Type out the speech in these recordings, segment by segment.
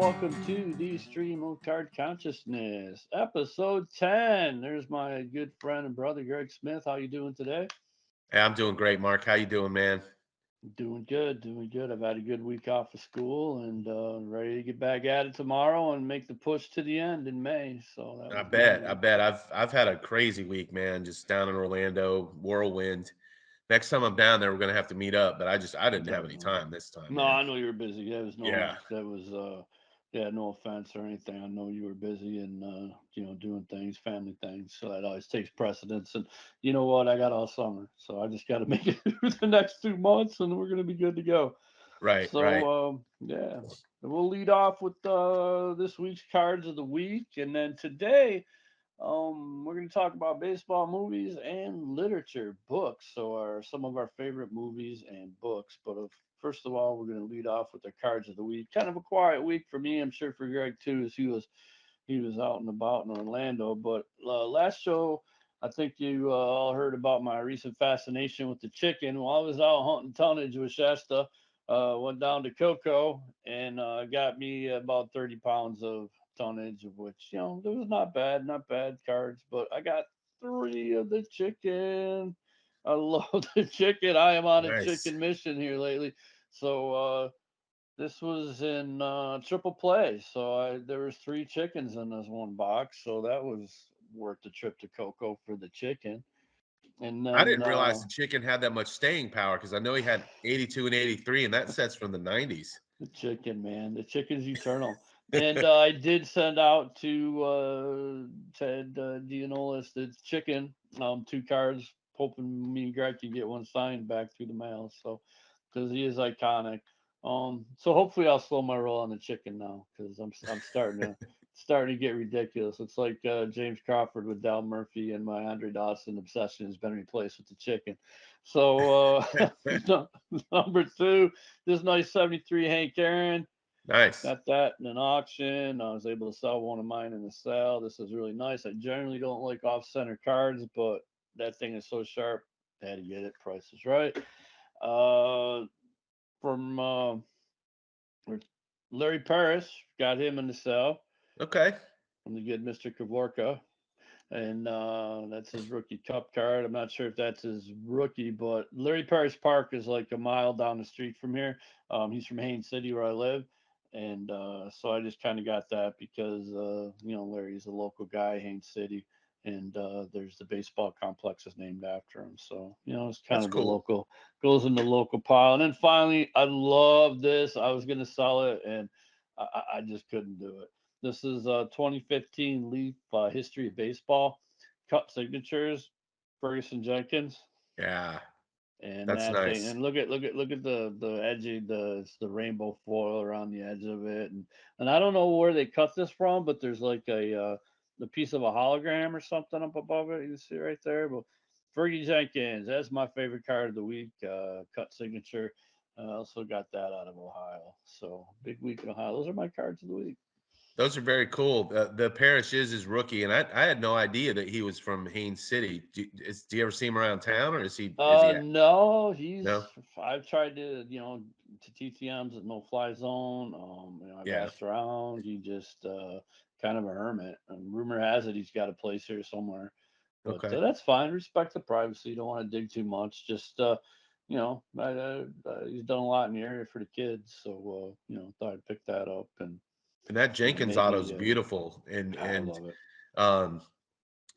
welcome to the Stream of Card Consciousness, episode 10. There's my good friend and brother Greg Smith. How you doing today? Hey, I'm doing great, Mark. How you doing, man? Doing good, doing good. I've had a good week off of school and ready to get back at it tomorrow and make the push to the end in May. So that I was my bet. I week. bet. I've had a crazy week, man. Just down in Orlando, whirlwind. Next time I'm down there, we're gonna have to meet up. But I didn't have any Definitely. time this time, No, man. I know you were busy. There was Yeah. yeah, no offense or anything. I know you were busy and, doing things, family things. So that always takes precedence. And you know what? I got all summer. So I just got to make it through the next 2 months and we're going to be good to go. Right. Right. So, yeah, we'll lead off with this week's cards of the week. And then today, we're going to talk about baseball movies and literature books. So, are some of our favorite movies and books. But first of all, we're going to lead off with the cards of the week. Kind of a quiet week for me. I'm sure for Greg too, as he was out and about in Orlando. But last show, I think you all heard about my recent fascination with the chicken. While I was out hunting tonnage with Shasta, went down to Coco and got me about 30 pounds of tonnage, of which, it was not bad cards, but I got three of the chicken. I love the chicken. I am on a Nice. chicken mission here lately. So, this was in triple play, so there was three chickens in this one box, so that was worth the trip to Coco for the chicken. And I then didn't realize the chicken had that much staying power because I know he had 82 and 83, and that sets from the 90s. the chicken, man, the chicken's eternal. And I did send out to Ted Gianolis the chicken, two cards, hoping me and Greg could get one signed back through the mail. So, because he is iconic. So hopefully I'll slow my roll on the chicken now, because I'm starting to get ridiculous. It's like James Crawford with Dal Murphy, and my Andre Dawson obsession has been replaced with the chicken. So number two, this nice 73 Hank Aaron. Nice. Got that in an auction. I was able to sell one of mine in the sale. This is really nice. I generally don't like off center cards, but that thing is so sharp. I had to get it. Price is right. Uh, from Larry Paris, got him in the sale Okay. from the good Mr. Kavorka. And that's his rookie cup card. I'm not sure if that's his rookie, but Larry Paris Park is like a mile down the street from here. He's from Haines City, where I live, and so I just kind of got that because Larry's a local guy, Haines City, and there's the baseball complex is named after him. So it's kind That's of a cool. local goes in the local pile. And then finally, I love this. I was gonna sell it, and I just couldn't do it. This is 2015 Leaf History of Baseball Cut Signatures, Ferguson Jenkins, Yeah. and That's that thing. nice. And look at the edge of the rainbow foil around the edge of it, and I don't know where they cut this from, but there's like the piece of a hologram or something up above it. You see right there, but Fergie Jenkins, that's my favorite card of the week. Cut signature. I also got that out of Ohio. So big week in Ohio. Those are my cards of the week. Those are very cool. The Parrish is his rookie, and I had no idea that he was from Haines City. Do you ever see him around town, or is he at? No, No. I've tried to TTM's at no fly zone. I've Yeah. asked around. He just kind of a hermit. And rumor has it he's got a place here somewhere, but Okay. that's fine. Respect the privacy. Don't want to dig too much. Just he's done a lot in the area for the kids, so thought I'd pick that up and And that Jenkins auto is maybe beautiful. And I and love it. um,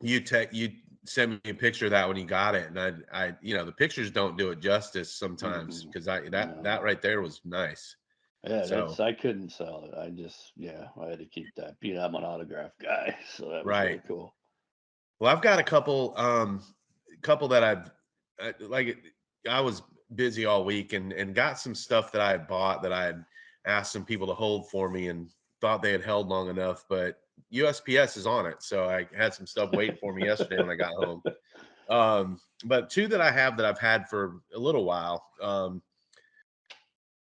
you sent me a picture of that when you got it, and the pictures don't do it justice sometimes Mm-mm, because that no. right there was nice. Yeah, So I couldn't sell it. I had to keep that. I'm an autograph guy, so that was right. really cool. Well, I've got a couple that like. I was busy all week and got some stuff that I had bought that I had asked some people to hold for me and thought they had held long enough, but USPS is on it, so I had some stuff waiting for me yesterday when I got home. But two that I have that I've had for a little while.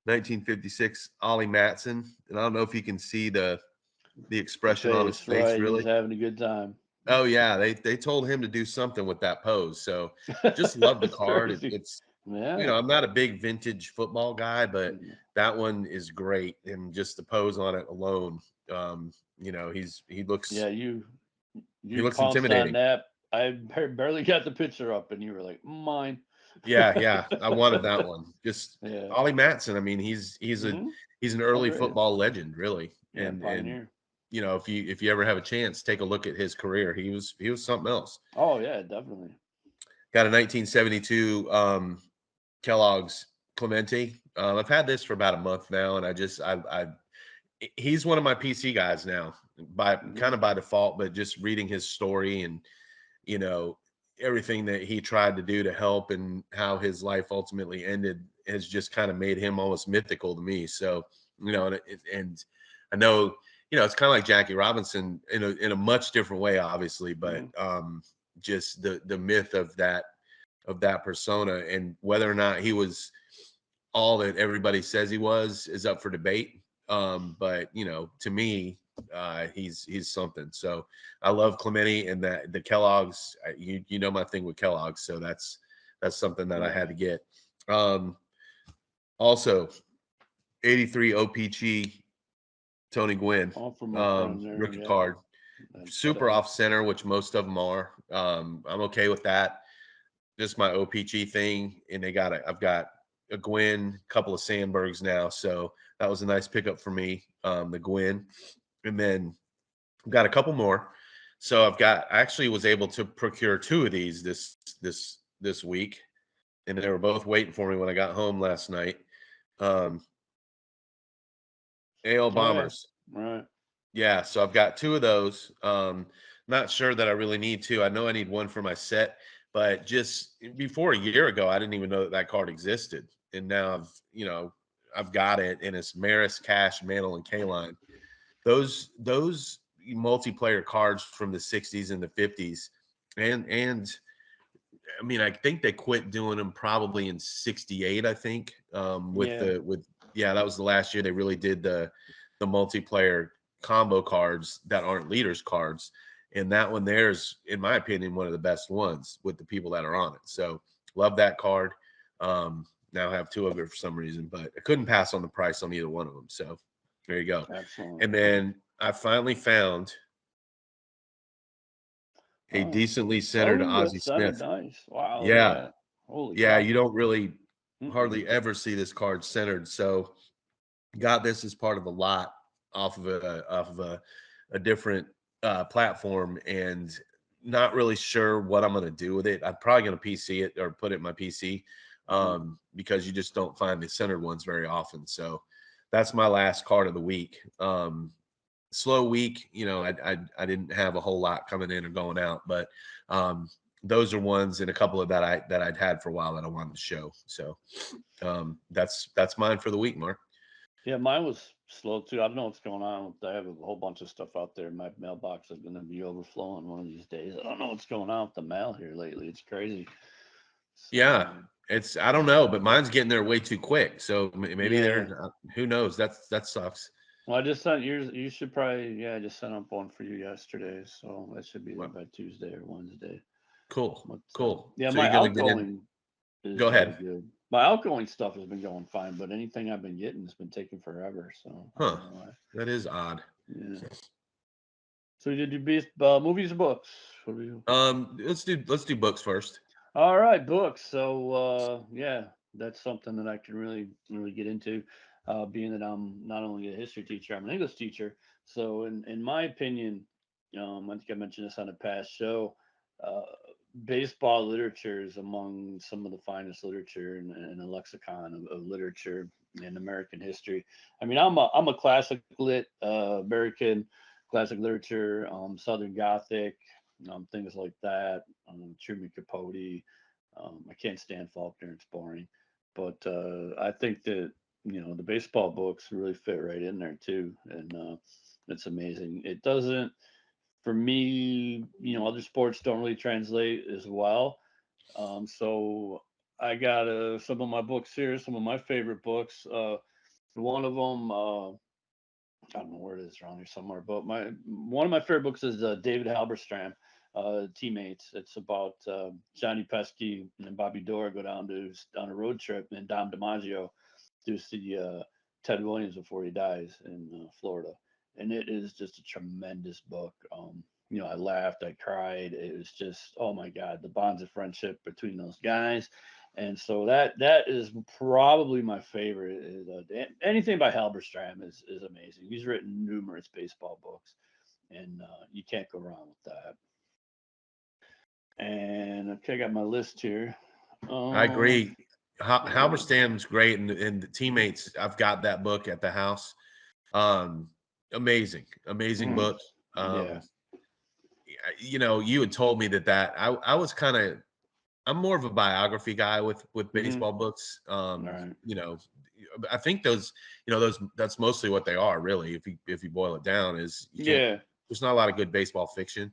1956 Ollie Matson, and I don't know if you can see the The expression on his face, face right? He's really. having a good time. Oh yeah, they told him to do something with that pose. So just love the It's card. crazy. Yeah. I'm not a big vintage football guy, but Mm, that one is great, and just the pose on it alone, he yeah, looks he you looks pounced on intimidating. that. I barely got the picture up, and you were like, mine. Yeah, yeah, I wanted that one. Just Yeah. Ollie Matson. I mean, Hmm. he's an Oh, early great. football legend, really. Yeah, And pioneer. if you ever have a chance, take a look at his career. He was something else. Oh, yeah, definitely. Got a 1972 Kellogg's Clemente. I've had this for about a month now, and he's one of my PC guys now, by Hmm. kind of by default, but just reading his story and you know everything that he tried to do to help and how his life ultimately ended has just kind of made him almost mythical to me. So and I know it's kind of like Jackie Robinson in a much different way, obviously, but Hmm. just the myth of that persona, and whether or not he was all that everybody says he was is up for debate. But to me, he's something. So I love Clemente and that the Kellogg's. You know my thing with Kellogg's, so that's something that I had Yeah. to get. Um, Also, 83 OPG Tony Gwynn, All from my friend there. rookie Yeah. card, And super off center, which most of them are. I'm okay with that. Just my OPG thing, and I've got a Gwynn, couple of Sandbergs now, so that was a nice pickup for me. The Gwynn, and then I've got a couple more. So I actually was able to procure two of these this week, and they were both waiting for me when I got home last night. Um, AL okay. Bombers. Right. Yeah, so I've got two of those. Not sure that I really need two. I know I need one for my set, but just before a year ago, I didn't even know that card existed, and now I've got it, and it's Maris, Cash, Mantle, and Kaline. Those multiplayer cards from the '60s and the '50s, and I mean, I think they quit doing them probably in '68. I think Yeah. yeah, that was the last year they really did the multiplayer combo cards that aren't leaders cards, and that one there's, in my opinion, one of the best ones with the people that are on it. So love that card. Now I have two of it for some reason, but I couldn't pass on the price on either one of them. So there you go. Excellent. And then I finally found a Oh. decently centered Oh, Ozzie that's sounded Smith. nice. Wow. Look at Yeah, that. Holy yeah, cow. you don't really Mm-mm. hardly ever see this card centered. So got this as part of a lot off of a different platform, and not really sure what I'm going to do with it. I'm probably going to PC it or put it in my PC, Hmm. because you just don't find the centered ones very often. So that's my last card of the week. Slow week, I didn't have a whole lot coming in or going out, but um, those are ones and a couple of that I'd had for a while that I wanted to show. So that's mine for the week, Mark. Yeah, mine was slow too. I don't know what's going on. I have a whole bunch of stuff out there. My mailbox is going to be overflowing one of these days. I don't know what's going on with the mail here lately. It's crazy. So, Yeah, it's I don't know, but mine's getting there way too quick. So maybe yeah. they're who knows? That sucks. Well, I just sent yours. You should probably, yeah, I just sent up one for you yesterday. So that should be there Well, by Tuesday or Wednesday. cool, But cool. yeah, So my you're gonna get in. outgoing is Go really ahead. good. My outgoing stuff has been going fine, but anything I've been getting has been taking forever. So I Huh? don't know why. That is odd. Yeah. So did you be movies or books? What do you? Let's do books first. All right, books. So yeah, that's something that I can really get into. Being that I'm not only a history teacher, I'm an English teacher. So in my opinion, I think I mentioned this on a past show. Uh, Baseball literature is among some of the finest literature in a lexicon of literature in American history. I mean, I'm a classic lit American classic literature, Southern Gothic, things like that. Truman Capote. I can't stand Faulkner; it's boring. But I think that the baseball books really fit right in there too, and it's amazing. It doesn't, for me. Other sports don't really translate as well. So I got some of my books here, some of my favorite books. One of them. I don't know where it is around here somewhere, but my one of my favorite books is David Halberstam. Teammates. It's about Johnny Pesky and Bobby Dorr go down to on a road trip, and Dom DiMaggio to see Ted Williams before he dies in Florida, and it is just a tremendous book. I laughed, I cried. It was just, oh my God, the bonds of friendship between those guys, and so that is probably my favorite. Anything by Halberstram is amazing. He's written numerous baseball books, and you can't go wrong with that. And okay, I got my list here. I Um, agree. Halberstam's great, and the teammates. I've got that book at the house. Um, amazing mhm, book. yeah, Um, you had told me that I was kind of I'm more of a biography guy with hmm, baseball books. all right, I think those that's mostly what they are really. If you boil it down, is you can't. yeah, There's not a lot of good baseball fiction.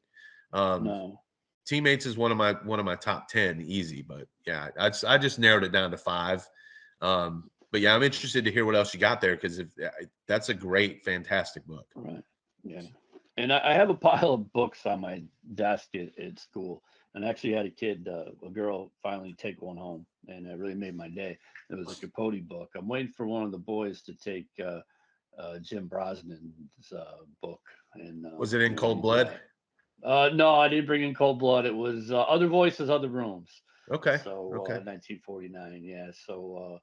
Um, no, Teammates is one of my top 10 easy, but yeah, I just narrowed it down to 5. But yeah, I'm interested to hear what else you got there because if that's a great, fantastic book. right, yeah. And I have a pile of books on my desk at school, and I actually had a girl, finally take one home, and it really made my day. It was a Capote book. I'm waiting for one of the boys to take Jim Brosnan's book, and Was it in Cold read Blood? that. No, I didn't bring in Cold Blood. It was Other Voices, Other Rooms. Okay, So okay. 1949, yeah. So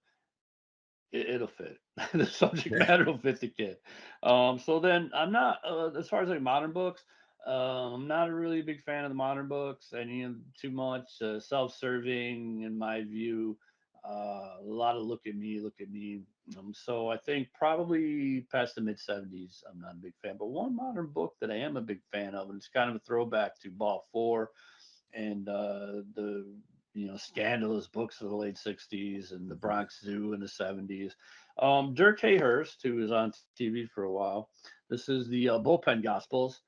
it'll fit. The subject matter will fit the kid. So then I'm not as far as like modern books. I'm not a really big fan of the modern books. Any of too much self-serving in my view. A lot of look at me, look at me. So I think probably past the mid '70s, I'm not a big fan. But one modern book that I am a big fan of, and it's kind of a throwback to Ball Four and the scandalous books of the late '60s and the Mhm. Bronx Zoo in the '70s. Dirk Hayhurst, who was on TV for a while. This is the Bullpen Gospels,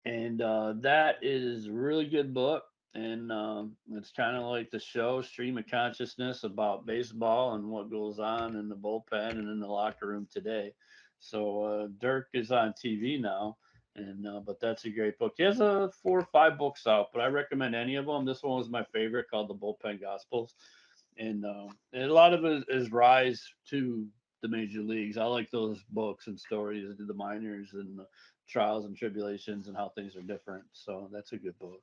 and that is a really good book. And it's kind of like the show Stream of Consciousness about baseball and what goes on in the bullpen and in the locker room today. So Dirk is on TV now, and but that's a great book. He has 4 or 5 books out, but I recommend any of them. This one was my favorite, called the Bullpen Gospels, and a lot of it is rise to the major leagues. I like those books and stories, the minors and the trials and tribulations and how things are different. So that's a good book.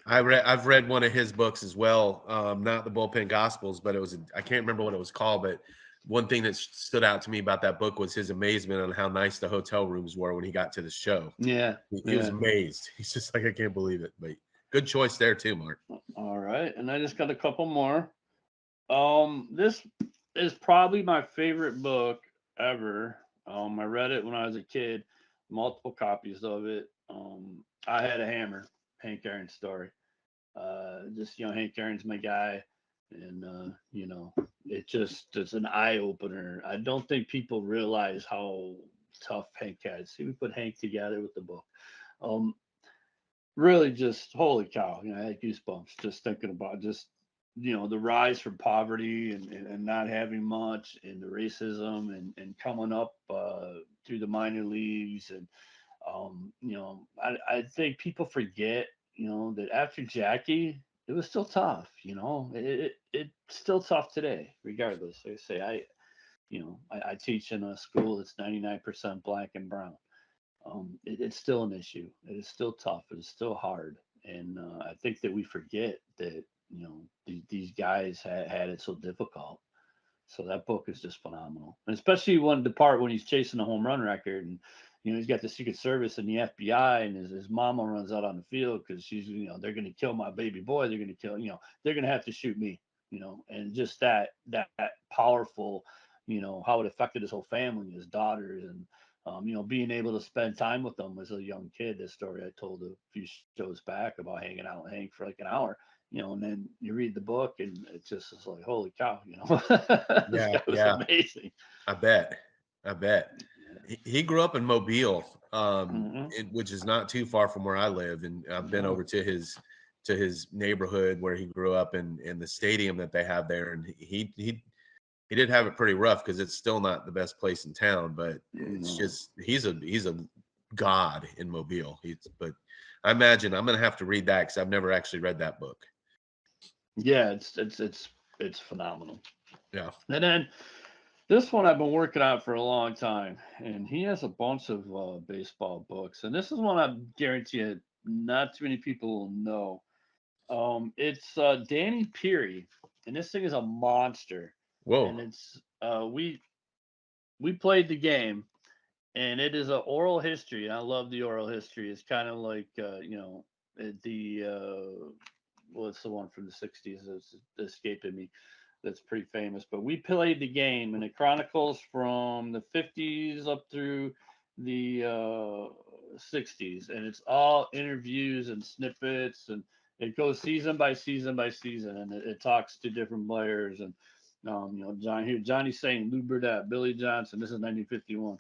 I've read one of his books as well. Not the Bullpen Gospels, but I can't remember what it was called. But one thing that stood out to me about that book was his amazement on how nice the hotel rooms were when he got to the show. Yeah, He was yeah. amazed. He's just like, I can't believe it. But good choice there too, Mark. All right, and I just got a couple more. This is probably my favorite book ever. I read it when I was a kid, multiple copies of it. I Had a Hammer, Hank Aaron's story. Just Hank Aaron's my guy, and it's an eye opener. I don't think people realize how tough Hank had. See, we put Hank together with the book. Um, Really, just holy cow! I had goosebumps just thinking about just the rise from poverty and not having much, and the racism and coming up through the minor leagues, and I think people forget that after Jackie, it was still tough. It's still tough today, regardless. Like I say, I teach in a school that's 99% black and brown. It's still an issue. It is still tough. It is still hard, and I think that we forget that these guys had it so difficult. So that book is just phenomenal, and especially when the part when he's chasing the home run record, and he's got the Secret Service and the FBI, and his mama runs out on the field because she's they're going to kill my baby boy. They're going to kill they're going to have to shoot me. And just that powerful, how it affected his whole family, his daughters, and being able to spend time with them as a young kid. This story I told a few shows back about hanging out with Hank for like an hour, and then you read the book and it just is like, holy cow, this Yeah, guy was yeah. amazing. I bet. I bet. He grew up in Mobile, Hmm. which is not too far from where I live, and I've been No, over to his neighborhood where he grew up in the stadium that they have there, and he did have it pretty rough because it's still not the best place in town, but it's no, just he's a god in Mobile. But I imagine I'm going to have to read that because I've never actually read that book. Yeah, it's phenomenal. Yeah. And then this one I've been working on for a long time, and he has a bunch of baseball books. And this is one I guarantee you not too many people will know. It's Danny Peary, and this thing is a monster. And Whoa. it's we played the game, and it is an oral history. And I love the oral history. It's kind of like the what's the one from the '60s that's escaping me. That's pretty famous. But we played the game, and it chronicles from the '50s up through the '60s, and it's all interviews and snippets, and it goes season by season by season, and it talks to different players, and Johnny saying Lou Burdett, Billy Johnson. This is 1951.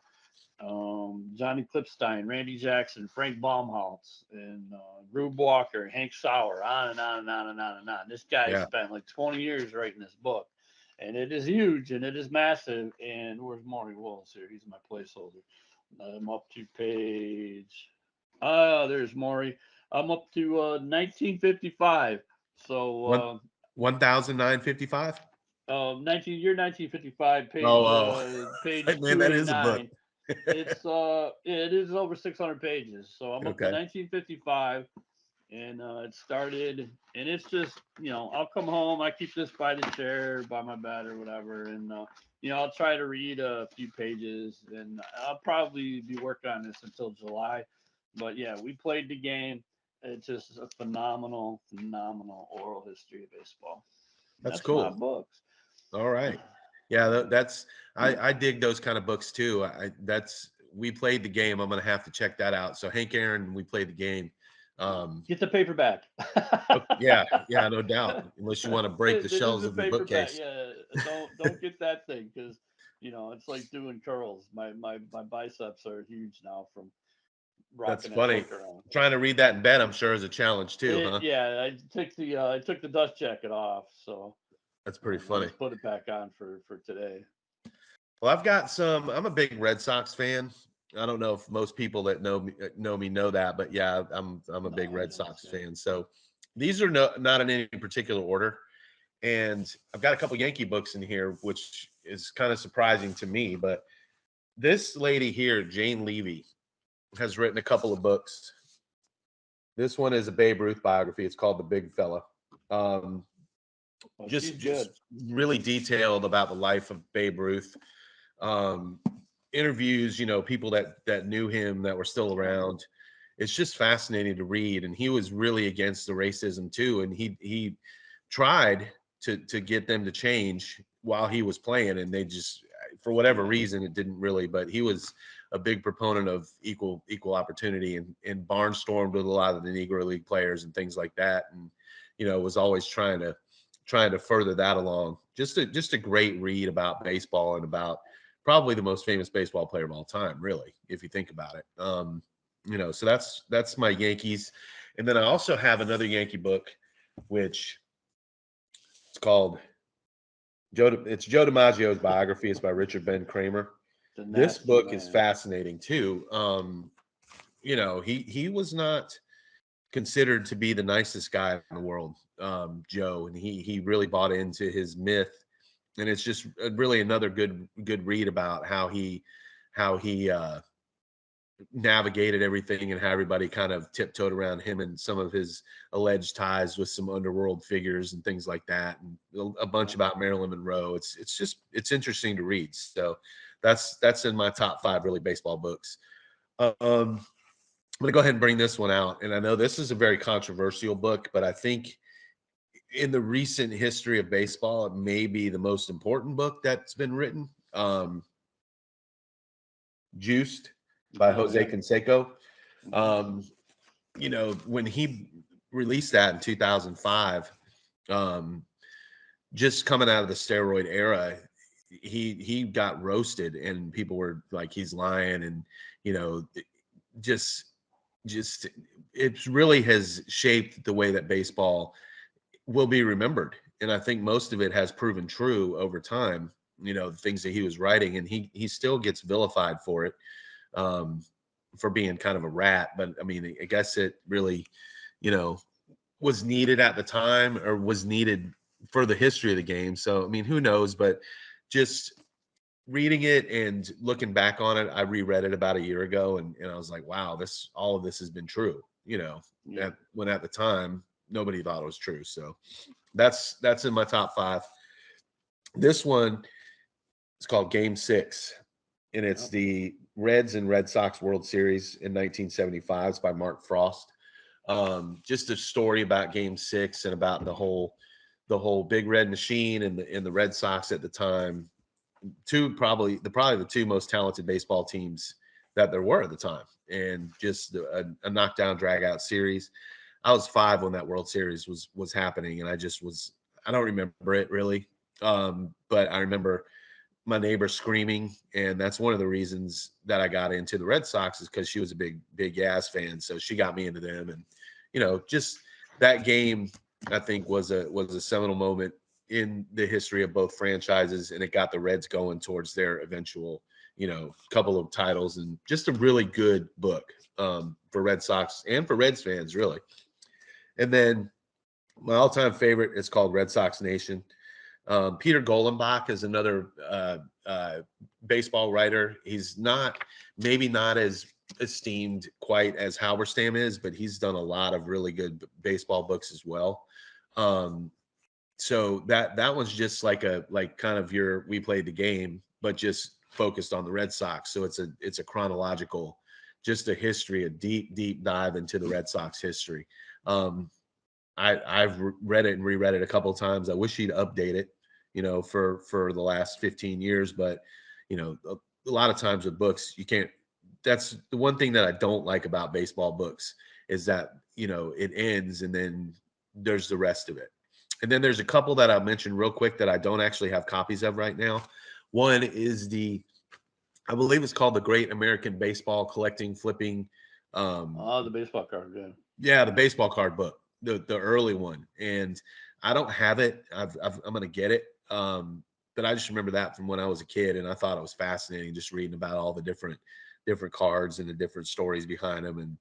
Johnny Clipstein, Randy Jackson, Frank Baumholtz, and Rube Walker, Hank Sauer, on and on and on and on and on. This guy Yeah. spent like 20 years writing this book, and it is huge and it is massive. And where's Maury Willis here? He's my placeholder. I'm up to page. There's Maury. I'm up to 1955. So One 1955. 1955, Oh, page man, that is a book. 289. It is over 600 pages. So I'm up to Okay. 1955, and it started, and it's just I'll come home, I keep this by the chair, by my bed or whatever, and I'll try to read a few pages, and I'll probably be working on this until July. But yeah, we played the game. It's just a phenomenal oral history of baseball. That's That's my cool. books. All right. Yeah, that's I dig those kind of books too. That's we played the game. I'm gonna have to check that out. So Hank Aaron, we played the game. Get the paperback. Yeah, yeah, no doubt. Unless you want to break the It is shelves a of your paperback. bookcase. Yeah, don't get that thing because it's like doing curls. My biceps are huge now from That's rocking that funny. book around. Trying to read that in bed, I'm sure, is a challenge too, huh? Yeah, I took the dust jacket off, so That's pretty I funny. just put it back on for today. Well, I've got some. I'm a big Red Sox fan. I don't know if most people that know me know that, but yeah, I'm a No, big I Red Sox understand. fan. So these are not in any particular order, and I've got a couple Yankee books in here, which is kind of surprising to me. But this lady here, Jane Levy, has written a couple of books. This one is a Babe Ruth biography. It's called The Big Fella. Um, Well, she's just good. really detailed about the life of Babe Ruth. Um, interviews, people that knew him that were still around. It's just fascinating to read. And he was really against the racism too. And he tried to get them to change while he was playing, and they just, for whatever Yeah. reason, it didn't really. But he was a big proponent of equal opportunity, and barnstormed with a lot of the Negro League players and things like that. And was always trying to further that along. Just a great read about baseball and about probably the most famous baseball player of all time, really, if you think about it. So that's my Yankees. And then I also have another Yankee book, which it's called it's Joe DiMaggio's biography. It's by Richard Ben Kramer. The This nasty book is man. fascinating too. He was not considered to be the nicest guy in the world, Joe, and he really bought into his myth, and it's just really another good read about how he navigated everything and how everybody kind of tiptoed around him and some of his alleged ties with some underworld figures and things like that, and a bunch about Marilyn Monroe. It's interesting to read. So that's in my top 5 really baseball books. I'm going to go ahead and bring this one out. And I know this is a very controversial book, but I think in the recent history of baseball, it may be the most important book that's been written. Juiced by Oh Jose yeah. Canseco. Um, when he released that in 2005, just coming out of the steroid era, he got roasted, and people were like, he's lying, and just just it really has shaped the way that baseball will be remembered. And I think most of it has proven true over time, the things that he was writing, and he still gets vilified for it. um for being kind of a rat, but I mean, I guess it really, you know, was needed at the time or was needed for the history of the game. So I mean, who knows? But just reading it and looking back on it, I reread it about a year ago, and I was like, wow, this all of this has been true. You know, Yeah. when at the time nobody thought it was true. So that's in my top five. This one is called Game Six, and it's Yep. the Reds and Red Sox World Series in 1975. It's by Mark Frost. Just a story about Game Six and about the whole Big Red Machine and the Red Sox at the time. Probably the two most talented baseball teams that there were at the time, and just a knockdown drag out series. I was 5 when that World Series was happening, and I don't remember it really, but I remember my neighbor screaming, and that's one of the reasons that I got into the Red Sox is because she was a big Yaz fan, so she got me into them, and just that game I think was a seminal moment in the history of both franchises, and it got the Reds going towards their eventual couple of titles, and just a really good book for Red Sox and for Reds fans really. And then my all-time favorite is called Red Sox Nation. Peter Golenbach is another baseball writer. He's maybe not as esteemed quite as Halberstam is, but he's done a lot of really good baseball books as well. So that one's just like kind of your We Played the Game, but just focused on the Red Sox. So it's a chronological, just a history, a deep dive into the Red Sox history. I've read it and reread it a couple of times. I wish he'd update it, for the last 15 years. But, a lot of times with books, you can't. That's the one thing that I don't like about baseball books is that, it ends and then there's the rest of it. And then there's a couple that I'll mention real quick that I don't actually have copies of right now. One is I believe it's called The Great American Baseball Collecting Flipping. The baseball card. Yeah. Yeah, the baseball card book, the early one, and I don't have it. I'm gonna get it, but I just remember that from when I was a kid, and I thought it was fascinating just reading about all the different cards and the different stories behind them, and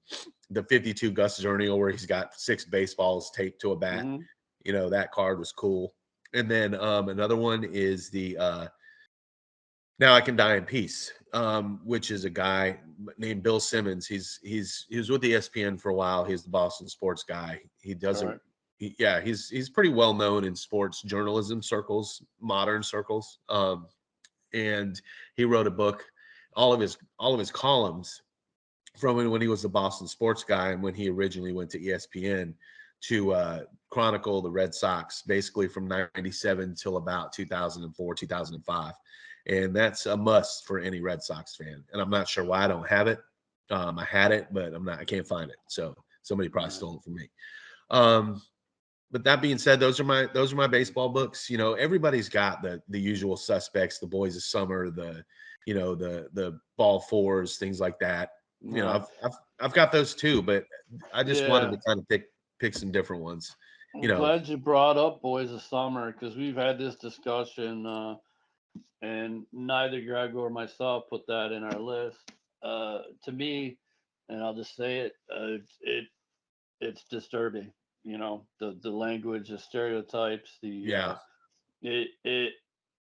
the 52 Gus Zernial where he's got 6 baseballs taped to a bat. Hmm. That card was cool. And then another one is the Now I Can Die in Peace, which is a guy named Bill Simmons. He was with ESPN for a while. He's the Boston sports guy. He does All a right. yeah, he's pretty well known in sports journalism circles, modern circles. And he wrote a book, all of his columns from when he was the Boston sports guy and when he originally went to ESPN to chronicle the Red Sox, basically from '97 till about 2004, 2005. And that's a must for any Red Sox fan. And I'm not sure why I don't have it. I had it, but I can't find it. So somebody All probably right. stole it from me. Um, but that being said, those are my baseball books. Everybody's got the usual suspects, the Boys of Summer, the Ball Fours, things like that. Right. I've got those too, but I just wanted Yeah. to kind of pick some different ones. You I'm know, glad you brought up Boys of Summer because we've had this discussion, and neither Greg or myself put that in our list. To me, and I'll just say it, it's disturbing. The language, the stereotypes, yeah, it it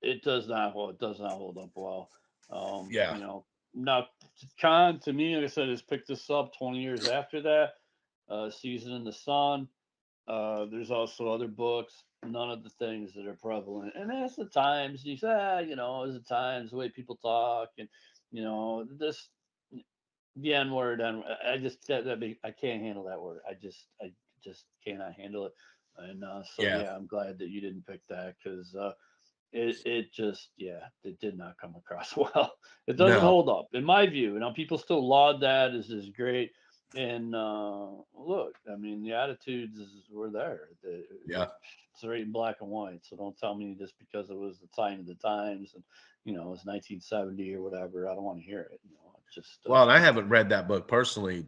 it does not hold up well. yeah, Now Khan to me, like I said, has picked this up 20 years after that. Season in the Sun. There's also other books. None of the things that are prevalent, and that's the times. You say, it's the times, the way people talk, and this the N word. And I just I can't handle that word. I just cannot handle it. And so yeah. yeah, I'm glad that you didn't pick that because it just it did not come across well. It doesn't No, hold up in my view. People still laud that as is great. And look, I mean, the attitudes were there. yeah. It's right in black and white. So don't tell me just because it was the sign of the times and it was 1970 or whatever. I don't want to hear it. Just Well, and I haven't read that book personally,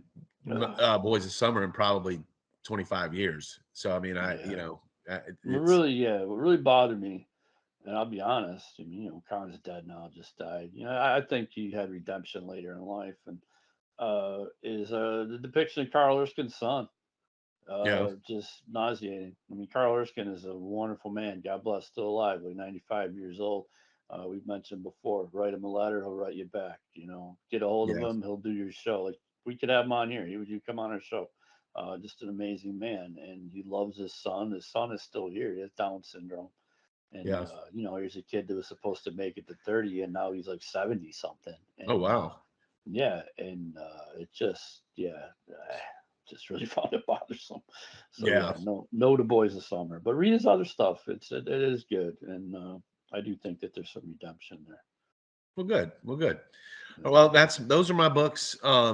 ugh, Boys of Summer, in probably 25 years. So I mean, yeah. it's What really bothered me, and I'll be honest, I mean, Khan's dead now, just died. I think he had redemption later in life, and is the depiction of Carl Erskine's son. Yeah. Just nauseating. I mean, Carl Erskine is a wonderful man. God bless, still alive, like 95 years old. We've mentioned before. Write him a letter, he'll write you back. Get a hold of Yeah. him, he'll do your show. Like we could have him on here. Would you come on our show? Just an amazing man, and he loves his son. His son is still here. He has Down syndrome, and Yeah. here's a kid that was supposed to make it to 30, and now he's like 70 something. Oh, And wow. yeah, and it just just really found it bothersome. So Yeah. yeah, no to Boys of Summer, but read his other stuff. It is good, and I do think that there's some redemption there. Well, good. Well, good. Yeah. Well, those are my books. I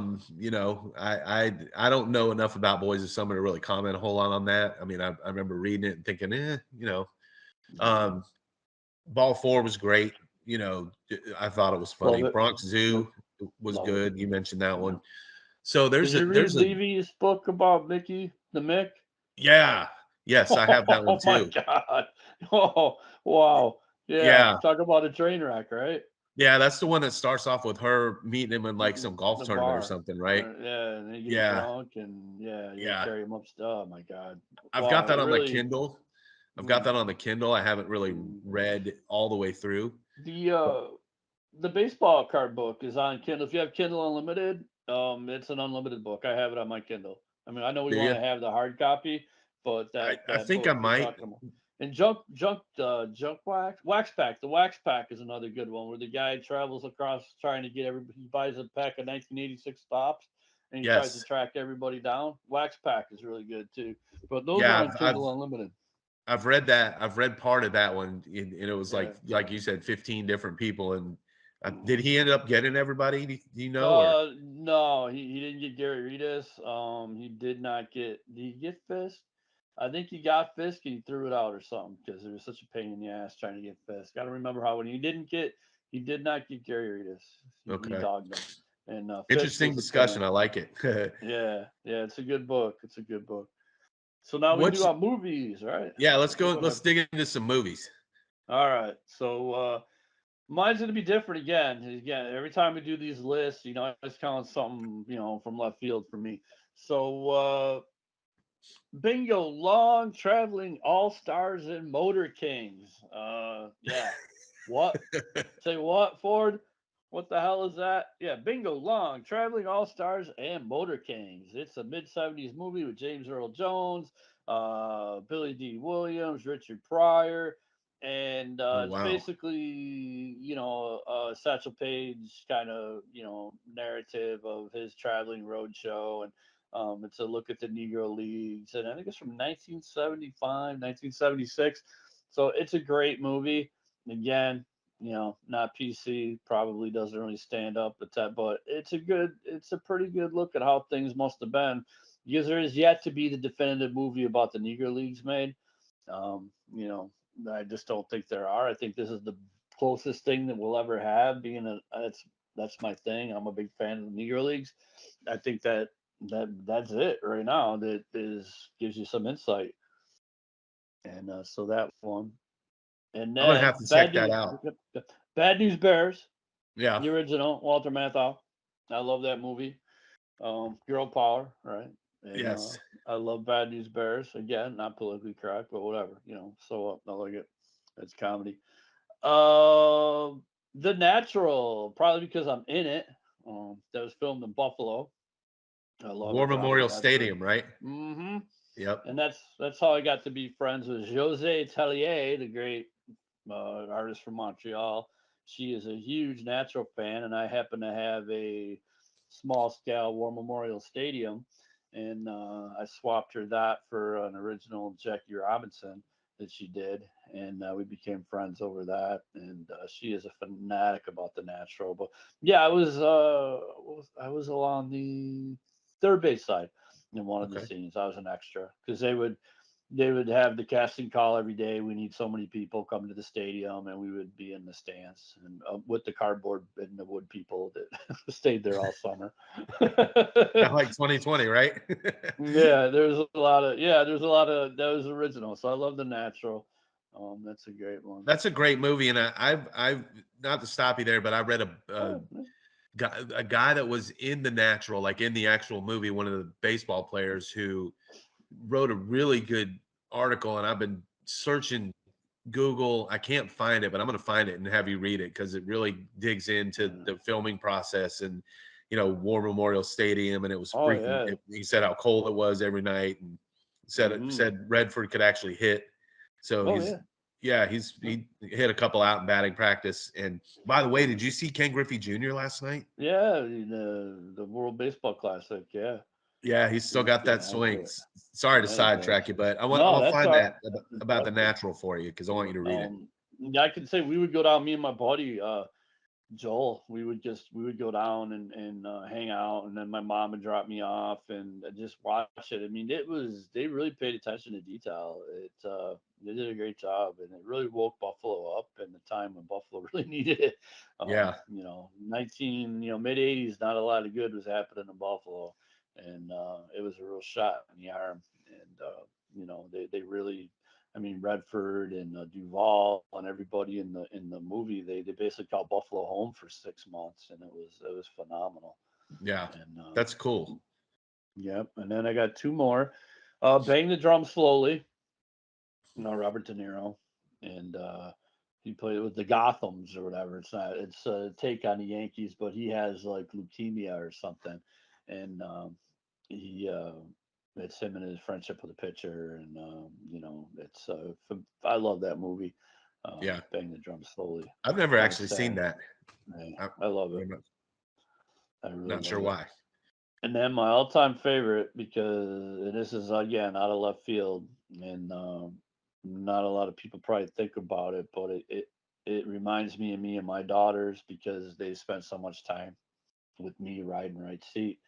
don't know enough about Boys of Summer to really comment a whole lot on that. I mean, I remember reading it and thinking, Yeah. um, Ball 4 was great. I thought it was funny. Love it. Bronx Nope. Zoo was Love it. good. You mentioned that Yeah. one. So Did you read there's a Levy's book about Mickey the Mick? yeah. Yes, I have that one Oh my too. God. Oh wow. Yeah. Yeah. Talk about a train wreck, right? Yeah, that's the one that starts off with her meeting him in like some golf The tournament or bar. something, right? Yeah, and he gets Yeah. drunk, and yeah, you gotta Yeah. carry him up. Oh my God. I've got Wow. that on the Really. Kindle. I've got mm, that on the Kindle. I haven't really mm. read all the way through. The But the baseball card book is on Kindle. If you have Kindle Unlimited, it's an unlimited book. I have it on my Kindle. I mean, I know we do want you? to have the hard copy, but I that think I book you're might. talking about. And junk wax pack. The wax pack is another good one where the guy travels across trying to get everybody. He buys a pack of 1986 stops and he tries to Yes. track everybody down. Wax pack is really good too. But those are Yeah, on Kindle Unlimited. I've read that. I've read part of that one, and it was Yeah. like you said, 15 different people. And did Mhm. he end up getting everybody? Do you know? Or No, he didn't get Gary Redis. He did not get. Did he get Fisk? I think he got Fisk and he threw it out or something because it was such a pain in the ass trying to get Fisk. Got to remember how when he did not get Gary Redis. He okay, dogged him, and Fisk interesting was a discussion. pain. I like it. Yeah, yeah, it's a good book. It's a good book. So now we can do What's our movies, right? Yeah? Let's So go. go ahead. Let's dig into some movies. All right. So mine's gonna be different again. Again, every time we do these lists, it's kind of something, from left field for me. So bingo, long traveling all stars and motor kings. Yeah. What? Say what, Ford? What the hell is that? Yeah, bingo, long traveling all stars and motor kings. It's a mid-70s movie with James Earl Jones, Billy D. Williams, Richard Pryor, and Oh, it's wow. basically a Satchel Paige kind of narrative of his traveling road show, and it's a look at the Negro Leagues, and I think it's from 1975, 1976. So it's a great movie. Again, not PC, probably doesn't really stand up at that, but it's a pretty good look at how things must have been, because there is yet to be the definitive movie about the Negro Leagues made. Um, you know, I just don't think there are. I think this is the closest thing that we'll ever have. Being that's my thing. I'm a big fan of the Negro Leagues. I think that's it right now. That is gives you some insight, and so that one. And I'm gonna then have to check that out. Bad News Bears, Yeah. the original Walter Matthau. I love that movie. Girl power, right? And Yes. I love Bad News Bears. Again, not politically correct, but whatever. So I like it. It's comedy. The Natural, probably because I'm in it. That was filmed in Buffalo. I love War it. Robert Memorial Redford. Stadium, right? hmm Yep. And that's how I got to be friends with Jose Tellier, the great artist from Montreal. She is a huge Natural fan, and I happen to have a small scale War Memorial Stadium, and I swapped her that for an original Jackie Robinson that she did, and we became friends over that. And she is a fanatic about the Natural. But yeah, I was along the third base side in one of the Okay. scenes. I was an extra because they would have the casting call every day. We need so many people coming to the stadium, and we would be in the stands and with the cardboard and the wood people that stayed there all summer. Kind of like 2020, right? Yeah, there's a lot of that was original. So I love the Natural. That's a great one. That's a great movie, and I've not to stop you there, but I read Oh, yeah. a guy that was in The Natural, like in the actual movie, one of the baseball players who wrote a really good article, and I've been searching Google. I can't find it, but I'm going to find it and have you read it because it really digs into Yeah. the filming process and War Memorial Stadium, and it was Oh freaking. yeah. He said how cold it was every night, and Hmm. said Redford could actually hit. So Oh yeah. he hit a couple out in batting practice. And by the way, did you see Ken Griffey Jr. last night? Yeah, the World Baseball Classic. Yeah, Yeah, he's he still was got that getting after swing. it. Sorry to Yeah, sidetrack you, but I no, want to that's find all right. that That's about The impressive. Natural for you because I want you to read it. Yeah, I can say we would go down. Me and my buddy Joel. We would go down and hang out, and then my mom would drop me off and just watch it. I mean, they really paid attention to detail. They did a great job, and it really woke Buffalo up in the time when Buffalo really needed it. Yeah, 19 mid '80s, not a lot of good was happening in Buffalo, and it was a real shot in the arm. And they really, I mean, Redford and Duvall and everybody in the movie, they basically called Buffalo home for 6 months, and it was phenomenal. yeah, And that's cool. yep. And then I got two more. Bang the Drum Slowly. Robert De Niro, and he played with the Gothams or whatever. It's not. It's a take on the Yankees, but he has like leukemia or something, and he. It's him and his friendship with the pitcher, and it's. I love that movie. Yeah, Bang the Drum Slowly. I've never Kind of actually seen sad. that. Yeah, I, I love it. I'm not, I really not sure love it. why. And then my all-time favorite, because and this is again out of left field, and not a lot of people probably think about it, but it reminds me of me and my daughters because they spent so much time with me riding right seat,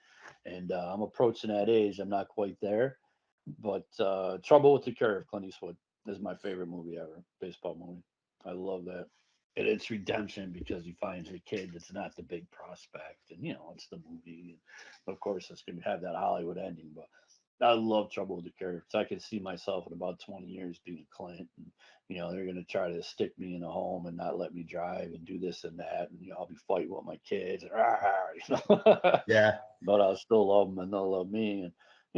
and I'm approaching that age. I'm not quite there, but Trouble with the Curve, Clint Eastwood, is my favorite movie ever, baseball movie. I love that. And it's redemption because he finds a kid that's not the big prospect, and it's the movie. And of course, it's going to have that Hollywood ending, but I love Trouble with the Curve. So I can see myself in about 20 years being Clint, and they're going to try to stick me in a home and not let me drive and do this and that, and I'll be fighting with my kids, and, Yeah. but I'll still love them and they'll love me, and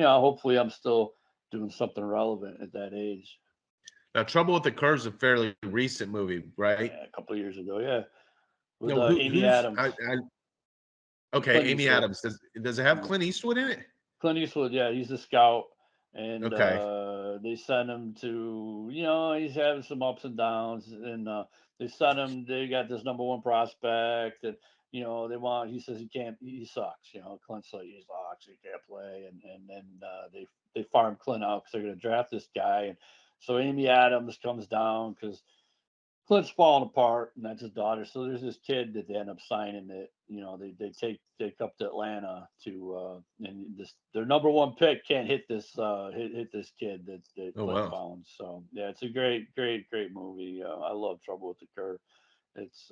hopefully I'm still doing something relevant at that age. Now, Trouble with the Curve is a fairly recent movie, right? Yeah, a couple of years ago, yeah, with No, Amy Adams, okay, Clint Amy Eastwood. Adams. Does it have Yeah. Clint Eastwood in it? Clint Eastwood, yeah, he's a scout, and Okay. they send him to, he's having some ups and downs, and they send him. They got this number one prospect, and they want. He says he can't. He sucks. Clint's like he sucks. He can't play, and then they farm Clint out because they're going to draft this guy, and so Amy Adams comes down because Clint's falling apart, and that's his daughter. So there's this kid that they end up signing that they take up to Atlanta to and this their number one pick can't hit this hit this kid that Oh Clint wow. found. So yeah, it's a great movie. I love Trouble with the Curve. It's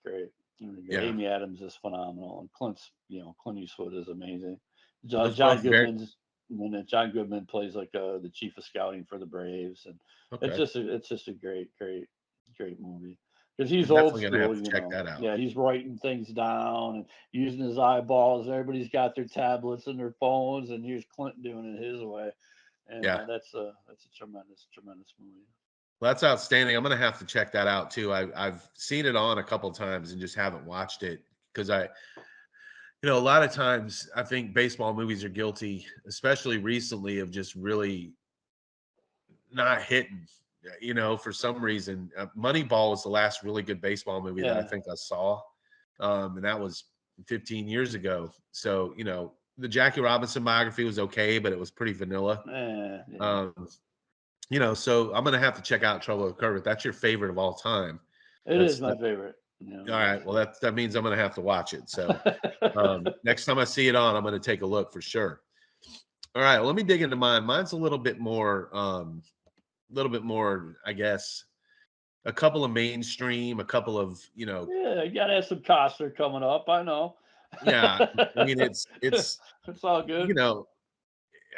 great. Yeah. Amy Adams is phenomenal, and Clint Eastwood is amazing. Those John both very Goodman's when John Goodman plays like the chief of scouting for the Braves, and okay. it's just a great movie because he's I'm old definitely gonna have school. to check that out. Yeah, he's writing things down and using his eyeballs. Everybody's got their tablets and their phones, and here's Clinton doing it his way, and Yeah. that's a tremendous movie. Well, that's outstanding. I'm gonna have to check that out too. I've seen it on a couple times and just haven't watched it because a lot of times I think baseball movies are guilty, especially recently, of just really not hitting. For some reason, Moneyball was the last really good baseball movie that I Yeah, think I saw, and that was 15 years ago. So the Jackie Robinson biography was okay, but it was pretty vanilla. yeah, Um, so I'm gonna have to check out Trouble with Curve. If that's your favorite of all time. it is That's my that, favorite. all right. Well, So. that means I'm gonna have to watch it. So next time I see it on, I'm gonna take a look for sure. All right, let me dig into mine. Mine's a little bit more, I guess, a couple of mainstream, a couple of, Yeah, you gotta have some Costner coming up. I know. yeah. I mean, it's It's all you good. know,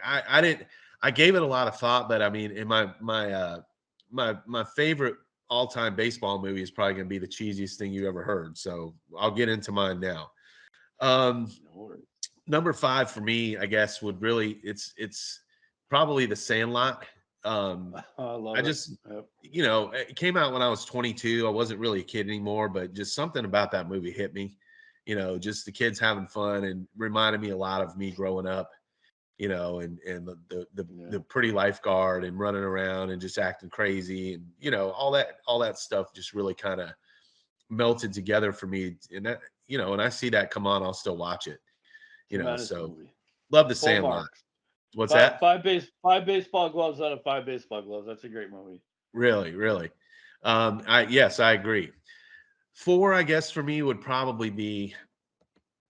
I didn't I gave it a lot of thought, but I mean, in my favorite all time baseball movie is probably gonna be the cheesiest thing you ever heard. So I'll get into mine now. Um, No worries. Number 5 for me, I guess, would really it's probably The Sandlot. Um, I I love it. just, Yep. it came out when I was 22. I wasn't really a kid anymore, but just something about that movie hit me. Just the kids having fun and reminded me a lot of me growing up. And the Yeah. pretty lifeguard and running around and just acting crazy, and all that stuff just really kind of melted together for me. And that, when I see that come on, I'll still watch it. Tremendous So movie. love The Full Sandlot. marks. What's Five that? five base five baseball gloves out of five baseball gloves. That's a great movie. Really, really. I agree. 4, I guess, for me would probably be,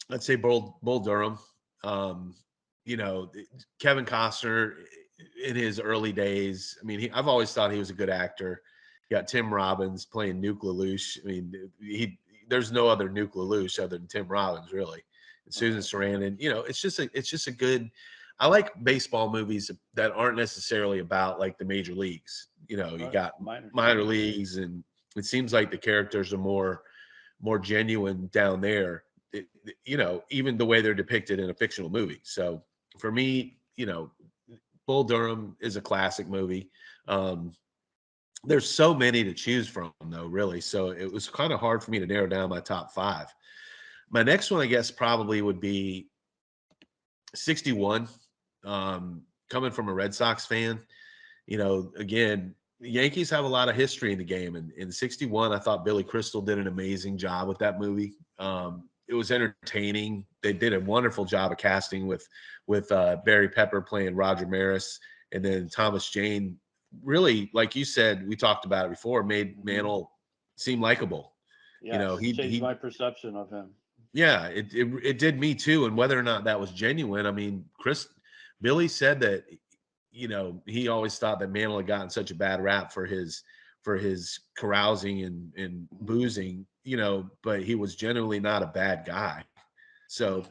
let's say, Bull Durham. Um, you know, Kevin Costner in his early days. I mean, I've always thought he was a good actor. You got Tim Robbins playing Nuke LaLoosh. I mean, there's no other Nuke LaLoosh other than Tim Robbins, really. And Susan Right. Sarandon. It's just a good. I like baseball movies that aren't necessarily about like the major leagues. You Right. got Minor. minor leagues, and it seems like the characters are more genuine down there. Even the way they're depicted in a fictional movie. So for me, Bull Durham is a classic movie. Um, there's so many to choose from, though, really. So it was kind of hard for me to narrow down my top 5. My next one, I guess, probably would be 61. Coming from a Red Sox fan, again, the Yankees have a lot of history in the game. And in 61, I thought Billy Crystal did an amazing job with that movie. It was entertaining. They did a wonderful job of casting with Barry Pepper playing Roger Maris, and then Thomas Jane. Really, like you said, we talked about it before, made Hmm. Mantle seem likable. Yes. Changed He my perception of him. yeah, it did me too. And whether or not that was genuine, I mean, Billy said that he always thought that Mantle had gotten such a bad rap for his carousing and Hmm. boozing, but he was generally not a bad guy. So Yeah.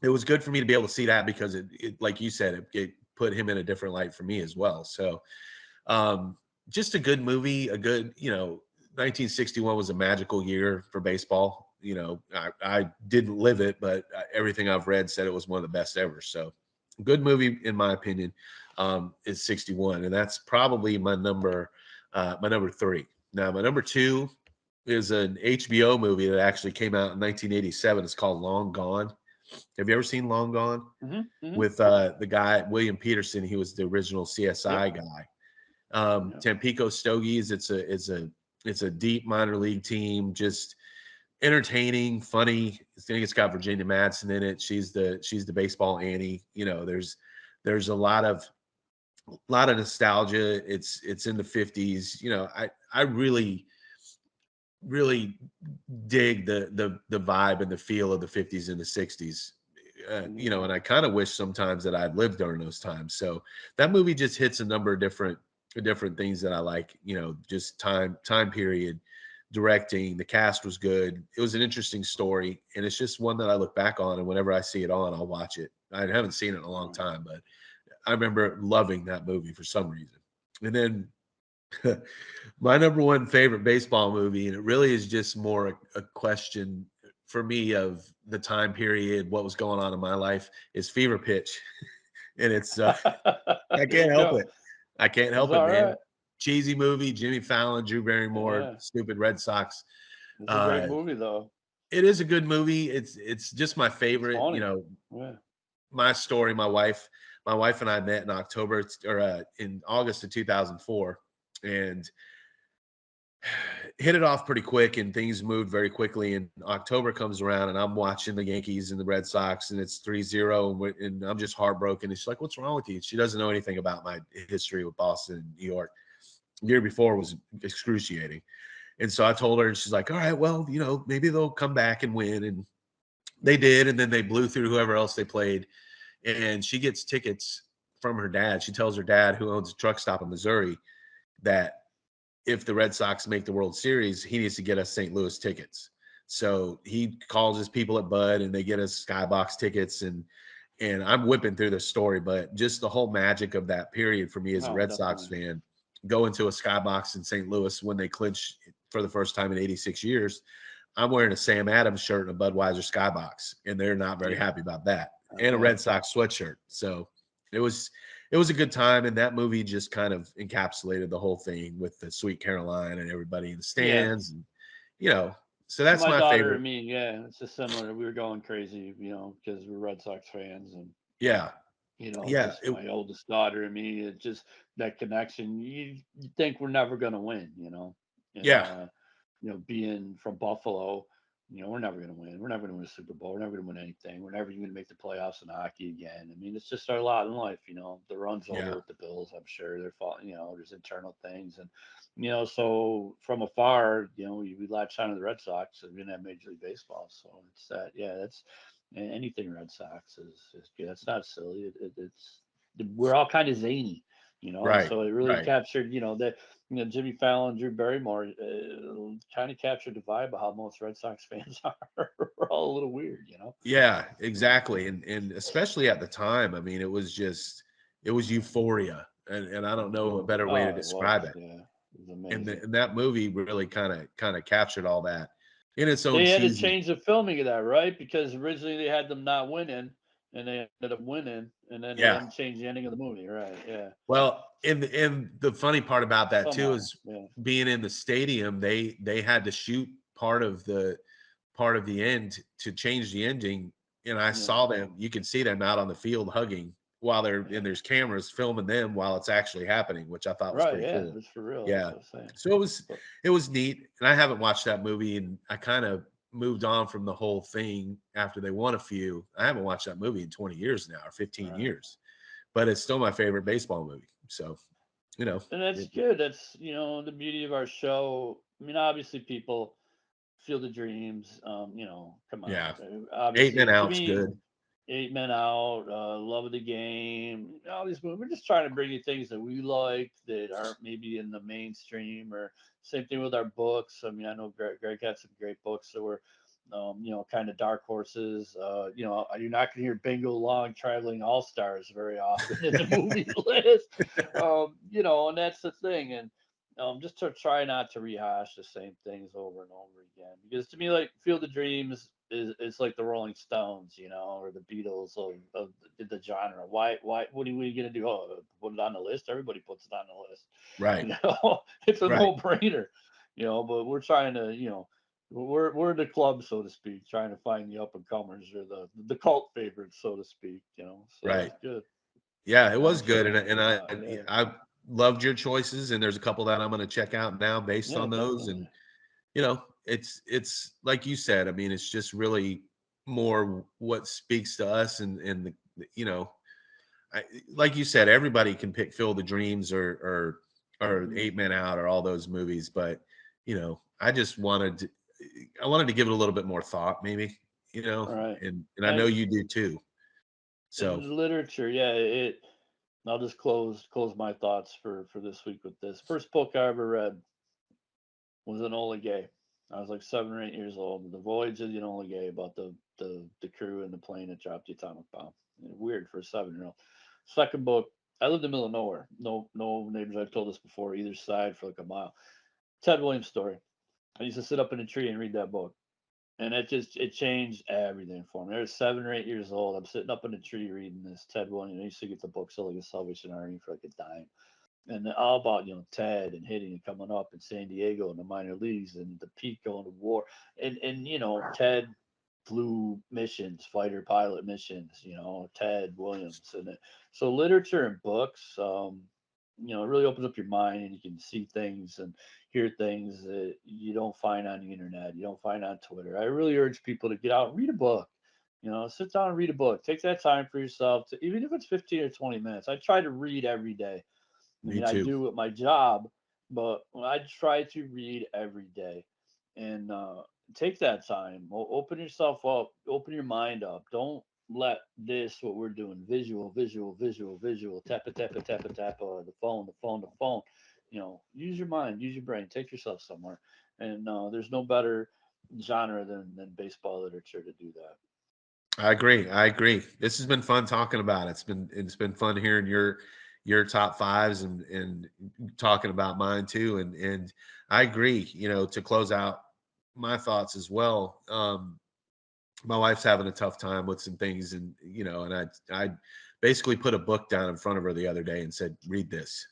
it was good for me to be able to see that, because it like you said, it put him in a different light for me as well. So um, just a good movie, 1961 was a magical year for baseball. I didn't live it, but everything I've read said it was one of the best ever. So, good movie in my opinion, is 61, and that's probably my number 3. Now, my number 2 is an HBO movie that actually came out in 1987. It's called Long Gone. Have you ever seen Long Gone? Hmm. Hmm. With the guy William Peterson, he was the original CSI Yep. guy. Yep. Tampico Stogies. It's a deep minor league team, just entertaining, funny. I think it's got Virginia Madsen in it. She's the baseball Annie. There's a lot of nostalgia. It's in the 50s. I really dig the vibe and the feel of the 50s and the 60s. Hmm. And I kind of wish sometimes that I'd lived during those times. So that movie just hits a number of different things that I like. Just time period, directing, the cast was good. It was an interesting story, and it's just one that I look back on, and whenever I see it on, I'll watch it. I haven't seen it in a long time, but I remember loving that movie for some reason. And then my number one favorite baseball movie, and it really is just more a question for me of the time period, what was going on in my life, is Fever Pitch. And it's I There can't you help go. it. I can't It's help it, all man. right. Cheesy movie, Jimmy Fallon, Drew Barrymore, Yeah. stupid Red Sox. It's a great Uh, movie though. it is a good movie. It's just my It's favorite. funny. Yeah. My story. My wife and I met in October, or in August of 2004, and hit it off pretty quick, and things moved very quickly. And October comes around, and I'm watching the Yankees and the Red Sox, and it's 3-0, and I'm just heartbroken. And she's like, "What's wrong with you?" She doesn't know anything about my history with Boston and New York. The year before was excruciating. And so I told her, and she's like, "All right, well, maybe they'll come back and win." And they did, and then they blew through whoever else they played. And she gets tickets from her dad. She tells her dad, who owns a truck stop in Missouri, that if the Red Sox make the World Series, he needs to get us St. Louis tickets. So he calls his people at Bud, and they get us Skybox tickets. And I'm whipping through the story, but just the whole magic of that period for me as a No, Red Sox definitely. fan, going to a Skybox in St. Louis when they clinched for the first time in 86 years. I'm wearing a Sam Adams shirt and a Budweiser Skybox, and they're not very Yeah, happy about that, I and a Red bet. Sox sweatshirt. So it was it was a good time, and that movie just kind of encapsulated the whole thing with the Sweet Caroline and everybody in the Yeah. stands, and you know, so that's My my daughter favorite. and me, yeah, it's just similar. We were going crazy, because we're Red Sox fans, and Yeah, yeah, just my oldest daughter and me, it just that connection. You think we're never gonna win, and yeah, being from Buffalo, we're never gonna win. We're never gonna win a Super Bowl. We're never gonna win anything. We're never even gonna make the playoffs in hockey again. I mean, it's just our lot in life. The run's over yeah, with the Bills. I'm sure they're falling. There's internal things, and so from afar, we latch on to the Red Sox. And we didn't have Major League Baseball, so it's that. Yeah, that's anything Red Sox is good. That's not silly. It's we're all kind of zany, and right, so it really right. captured, that Jimmy Fallon, Drew Barrymore, kind of captured the vibe of how most Red Sox fans are. We're all a little weird. Yeah, exactly. And especially at the time, I mean, it was euphoria. And I don't know a better way to Oh, it describe was. it. Yeah, it was And, amazing. and that movie really kind of captured all that in its own They had to cheesy. change the filming of that, right? Because originally they had them not winning, and they ended up winning, and then they Yeah. had to change the ending of the movie, right? Yeah. Well, and the funny part about that too Somehow, is yeah, being in the stadium, they had to shoot part of the end to change the ending. And I yeah, saw them, you can see them out on the field hugging while they're and yeah. there's cameras filming them while it's actually happening, which I thought was Right, pretty yeah, cool. it's for real. That's Yeah. what I'm saying. So But it was neat. And I haven't watched that movie and I kind of moved on from the whole thing after they won a few. I haven't watched that movie in 20 years now or 15 right. years, but it's still my favorite baseball movie. So, you know, And that's it, good. That's the beauty of our show. I mean, obviously, people feel the dreams. Come on. yeah. Eight Men Obviously, to Out's me, good. 8 Men Out, Love of the Game, all these movies. We're just trying to bring you things that we like that aren't maybe in the mainstream. Or same thing with our books. I mean, I know Greg had some great books that were, kind of dark horses. You're not going to hear Bingo Long Traveling All Stars very often in the movie list. And that's the thing. And just to try not to rehash the same things over and over again. Because to me, like Field of Dreams is like the Rolling Stones, or the Beatles of the genre. Why? What are you gonna do? Oh, put it on the list. Everybody puts it on the list. Right. It's a Right. no brainer. But we're trying to, we're the club, so to speak, trying to find the up and comers or the cult favorites, so to speak. So Right. it's good. Yeah, it I'm was sure good. we'll And figure it out. Yeah. I loved your choices. And there's a couple that I'm going to check out now based Yeah, on those. And definitely. it's like you said. I mean, it's just really more what speaks to us, and you know, like you said, everybody can pick Field of Dreams or Hmm. 8 Men Out or all those movies, but I wanted to give it a little bit more thought, maybe, All right. and I know And you do too. So in literature, yeah, I'll just close my thoughts for this week with this. First book I ever read was Enola Gay. I was like 7 or 8 years old. The Voyage of the Enola Gay, about the crew and the plane that dropped the atomic bomb. Weird for a 7-year-old. Second book, I lived in the middle of nowhere. No neighbors. I've told this before. Either side for like a mile. Ted Williams story. I used to sit up in a tree and read that book. And it changed everything for me. I was 7 or 8 years old. I'm sitting up in a tree reading this Ted Williams. I used to get the book sold like a Salvation Army for like a dime, and all about Ted and hitting and coming up in San Diego in the minor leagues and the Pete going to war, and Ted flew missions, fighter pilot missions. Ted Williams, and so literature and books. It really opens up your mind, and you can see things and hear things that you don't find on the internet, you don't find on Twitter. I really urge people to get out and read a book. Sit down and read a book. Take that time for yourself, even if it's 15 or 20 minutes. I try to read every day. I me mean, I too. do with my job, but I try to read every day, and take that time. Open yourself up. Open your mind up. Don't let this what we're doing visual tap the phone. Use your mind, use your brain, take yourself somewhere. And there's no better genre than baseball literature to do that. I agree. I agree. This has been fun talking about it. It's been fun hearing your top fives and talking about mine too. And I agree. To close out my thoughts as well. My wife's having a tough time with some things, and and I basically put a book down in front of her the other day and said, "Read this.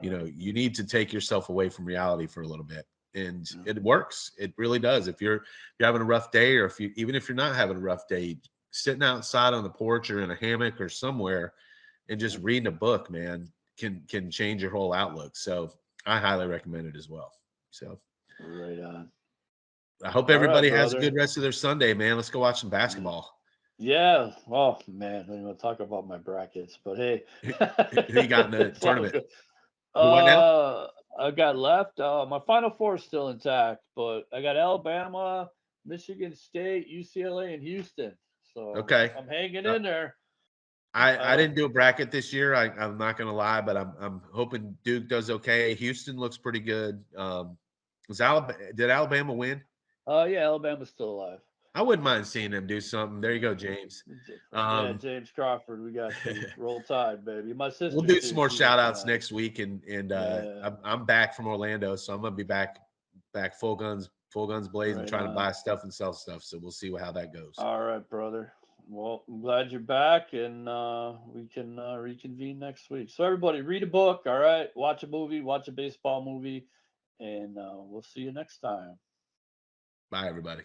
You need to take yourself away from reality for a little bit." And it works. It really does. If you're having a rough day, or even if you're not having a rough day, sitting outside on the porch or in a hammock or somewhere and just reading a book, man, can change your whole outlook. So I highly recommend it as well. So Right on. I hope All right, everybody has a brother. good rest of their Sunday, man. Let's go watch some basketball. Yeah. Oh man, I'm gonna talk about my brackets, but hey, Who you got in the it's all tournament? good. Who what now? Uh, I got left. My Final Four is still intact, but I got Alabama, Michigan State, UCLA, and Houston. So Okay. I'm hanging Uh, in there. I Uh, didn't do a bracket this year. I'm not gonna lie, but I'm hoping Duke does okay. Houston looks pretty good. Was Alabama did Alabama win? yeah, Alabama's still alive. I wouldn't mind seeing them do something. There you go, James. Yeah, Um, James Crawford, we got you. Roll Tide, baby. My we'll sister do some too. more She's shout a outs fanatic. next week, and Yeah, I'm back from Orlando, so I'm gonna be back full guns blazing, right trying to on. buy stuff and sell stuff. So we'll see how that goes. All right, brother. Well, I'm glad you're back, and we can reconvene next week. So, everybody, read a book, all right? Watch a movie, watch a baseball movie, and we'll see you next time. Bye, everybody.